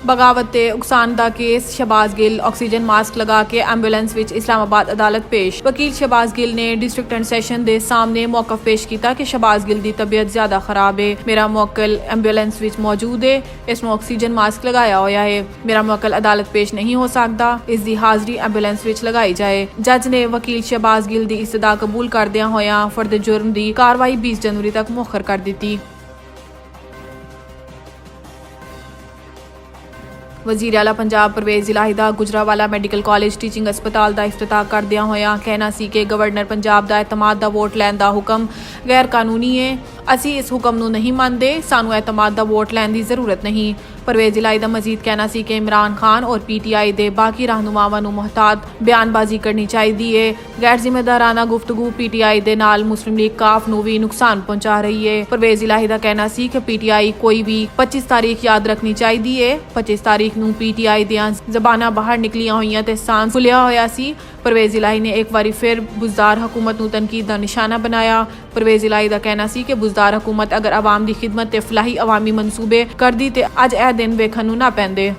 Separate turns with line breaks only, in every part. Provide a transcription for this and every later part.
बगावत ते उकसान दा केस। शहबाज गिल ऑक्सीजन मास्क लगा के एंबुलेंस विच इस्लामाबाद अदालत पेश। वकील शहबाज गिल ने डिस्ट्रिक्ट एंड सैशन दे सामने मौकफ पेश किया कि शहबाज गिल दी तबीयत ज्यादा खराब है। मेरा मुवक्किल एंबुलेंस विच मौजूद है, इसमें ऑक्सीजन मास्क लगाया होया है। मेरा मुवक्किल अदालत पेश नहीं हो सकता, इस दी हाजरी एंबुलेंस विच लगाई जाए। जज ने वकील शहबाज गिल दी इस्तदा कबूल करदिया होया फर्द जुर्म दी कार्रवाई 20 जनवरी तक मुअख्खर कर दी। वजीर आला पंजाब परवेज जिलाही दा गुजरावाला मैडिकल कॉलेज टीचिंग अस्पताल का इफ्तिताह करदिया होया कहना सी कि गवर्नर पंजाब का एतमाद का वोट लैन का हुक्म गैर कानूनी है। असी इस हुक्म नूं नहीं मानते, सानू एतमाद का वोट लैन की जरूरत नहीं। परवेज जिलाही का मजीद कहना सी कि इमरान खान और PTI दे बाकी रहनुमावां नूं मुहतात बयानबाजी करनी चाहिए है। गैर जिम्मेदाराना गुफ्तगू PTI दे नाल मुस्लिम लीग काफ नूं भी नुकसान पहुंचा रही है। परवेज जिलाही का कहना सी कि PTI कोई भी 25 तारीख याद रखनी चाहिए है। 25 तारीख नूं PTI दियां जबाना बाहर निकलियां होईयां ते सांस फुलिया होया सी। परवेज जिलाही ने एक बारी फिर बुजदार हुकूमत नूं तनकीद दा निशाना बनाया। परवेज जिलाही का कहना सी कि बुजदार हुकूमत अगर अवाम दी खिदमत ते फलाही अवामी मनसूबे करदी ते अज ए दिन वेखण नूं ना पैंदे।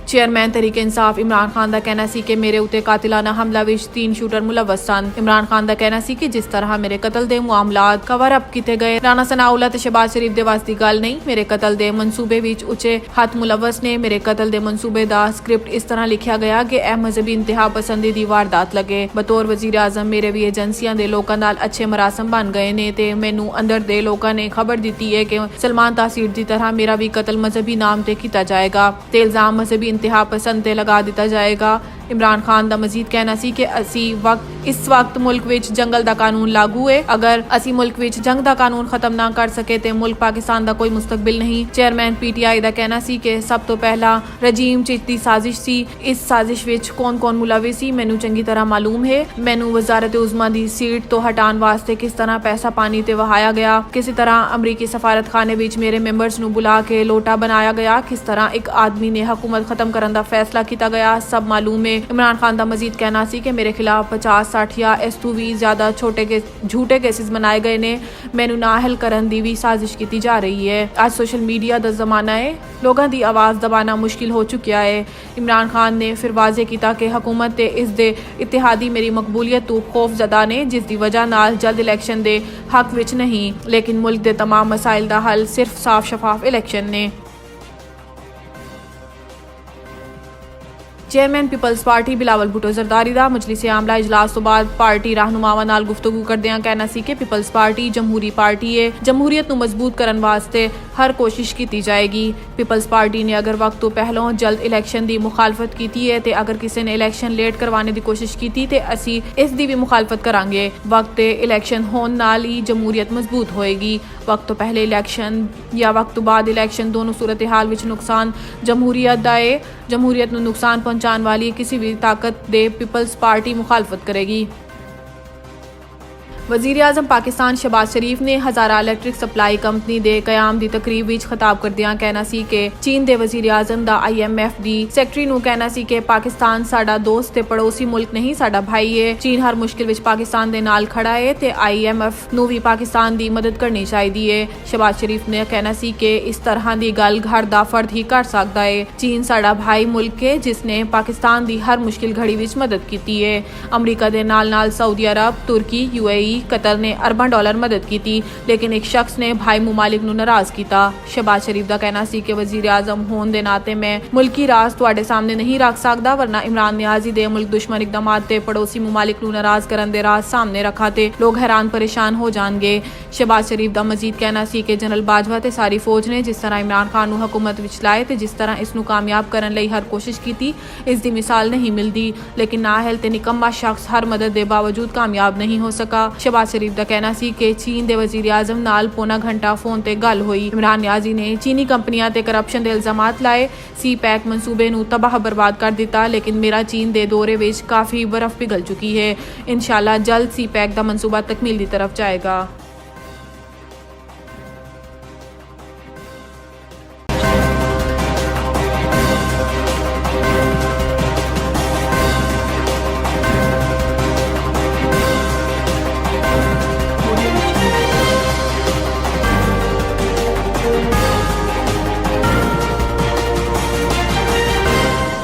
चेयरमैन तहरीक इंसाफ इमरान खान का कहना सी कि मेरे उत्ते कातिलाना हमला विच 3 शूटर मुलव्वस सन। इमरान खान का कहना सी कि जिस तरह मेरे कतल दे मामलात कवर अप किए गए, राणा सनाउल्लाह ते शहबाज शरीफ दे वास्ते गल नहीं। मेरे कतल दे मनसूबे विच उच्चे हथ मुलव्वस ने। मेरे कतल दे मनसूबे दा स्क्रिप्ट इस तरह लिखा गया कि ए मजहबी इंतहा पसंदी दी वारदात लगे। बतौर वजीर आजम मेरे भी एजेंसियां दे लोकां नाल अच्छे मरासम बन गए ने ते मैनू अंदर दे लोकां ने खबर दी है कि सलमान तासीर दी तरह मेरा भी कतल मजहबी नाम ते किया जाएगा ते इल्जाम मजहबी इंतहा पसंद ते लगा दिता जाएगा। इमरान खान का मजीद कहना सी कि इस वक्त मुल्क विच जंगल दा कानून लागू है। अगर असी मुल्क विच जंग दा कानून खत्म ना कर सके ते मुल्क पाकिस्तान दा कोई मुस्तकबिल नहीं। चेयरमैन PTI का कहना सी कि सब तो पहला रजीम चिट दी साजिश सी। इस साजिश विच कौन कौन मुलविस सी मैनू चंगी तरह मालूम है। मैनू वजारत उज़मा दी सीट तो हटान वास्ते किस तरह पैसा पानी ते वहाया गया, किसी तरह अमरीकी सफारत खाने विच मेरे मैंबर्स नू बुला के लोटा बनाया गया, किस तरह एक आदमी ने हुकूमत खत्म करने का फैसला किया गया, सब मालूम है। इमरान खान का मजीद कहना सी कि मेरे खिलाफ 50-60 या इस तों भी ज्यादा झूठे केसेस बनाए गए ने। मैनू नाअहल करन दी भी साजिश की जा रही है। आज सोशल मीडिया का जमाना है, लोगों की आवाज़ दबाना मुश्किल हो चुका है। इमरान खान ने फिर वाजे किया कि हुकूमत ते इस दे इत्तेहादी मेरी मकबूलियत तो खौफजदा ने, जिस दी वजह नाल जल्द इलैक्शन दे हक विच नहीं, लेकिन मुल्क दे तमाम मसाइल का हल सिर्फ साफ शफाफ इलैक्शन ने। चेयरमैन पीपल्स पार्टी बिलावल भुट्टो जरदारी दा मजलिस आमला इजलास तो बाद पार्टी रहनुमावां नाल गुफ्तगू करदियां कहना सी कि पीपल्स पार्टी जमहूरी पार्टी है। जमहूरीयत नूं मजबूत करन वास्ते हर कोशिश की जाएगी। पीपल्स पार्टी ने अगर वक्त तो पहलों जल्द इलैक्शन की मुखालफत की है ते अगर किसी ने इलैक्शन लेट करवाने की कोशिश की ते असी इस दी भी मुखालफत करांगे। वक्त इलैक्शन होने नाल ही जमहूरीयत मजबूत होएगी। वक्त तो पहले इलैक्शन या वक्त तो बाद इलैक्शन दोनों सूरत हाल विच नुकसान जमहूरीयत दा है। जमहूरीयत नूं नुकसान पहुंचाने वाली किसी भी ताकत दे पीपल्स पार्टी मुखालफत करेगी। वजीर आजम पाकिस्तान शहबाज शरीफ ने हज़ारा इलैक्ट्रिक सप्लाई कंपनी दे कयाम दी तकरीब विच खिताब करदियां कहना सी कि चीन दे वजीर आजम दा IMF दी सैकटरी नूं कहना सी कि पाकिस्तान साडा दोस्त ते पड़ोसी मुल्क नहीं, साडा भाई है। चीन हर मुश्किल विच पाकिस्तान दे नाल खड़ा है ते IMF नूं भी पाकिस्तान दी मदद करनी चाहिए। शहबाज शरीफ ने कहना सी कि इस तरह की गल घर दा फर्द ही कर सकता है। चीन साडा भाई मुल्क है जिसने पाकिस्तान दी हर मुश्किल घड़ी विच मदद की है। अमरीका दे नाल नाल सऊदी अरब, तुर्की, UAE, कतर ने अरबां डॉलर मदद की थी, लेकिन एक शख्स ने भाई मुमालिक नूं नाराज किया। शहबाज शरीफ का कहना सी कि वजीर आजम होने दे नाते मैं मुल्की राज तुहाडे सामने नहीं रख सकदा, वरना इमरान नियाजी दे मुल्क दुश्मन इकदामात ते पड़ोसी मुमालिक नूं नाराज करन दे राज सामने रखा ते लोग हैरान परेशान हो जाएंगे। शहबाज शरीफ का मजीद कहना सी कि जनरल बाजवा ते सारी फौज ने जिस तरह इमरान खान नूं हुकूमत विच लाए ते जिस तरह इसनूं कामयाब करन लई हर कोशिश की, इस दी मिसाल नहीं मिलती, लेकिन नाअहल ते निकम्मा शख्स हर मदद के बावजूद कामयाब नहीं हो सका। शहबाज शरीफ का कहना सी कि चीन दे वजीर आजम नाल पौना घंटा फोन ते गल हुई। इमरान नियाजी ने चीनी कंपनियां ते करप्शन के इल्जामात लाए। CPEC मनसूबे नूं तबाह बर्बाद कर दिता, लेकिन मेरा चीन दे दौरे विच काफ़ी बर्फ पिघल चुकी है। इंशाअल्लाह जल्द CPEC दा मनसूबा तकमील की तरफ जाएगा।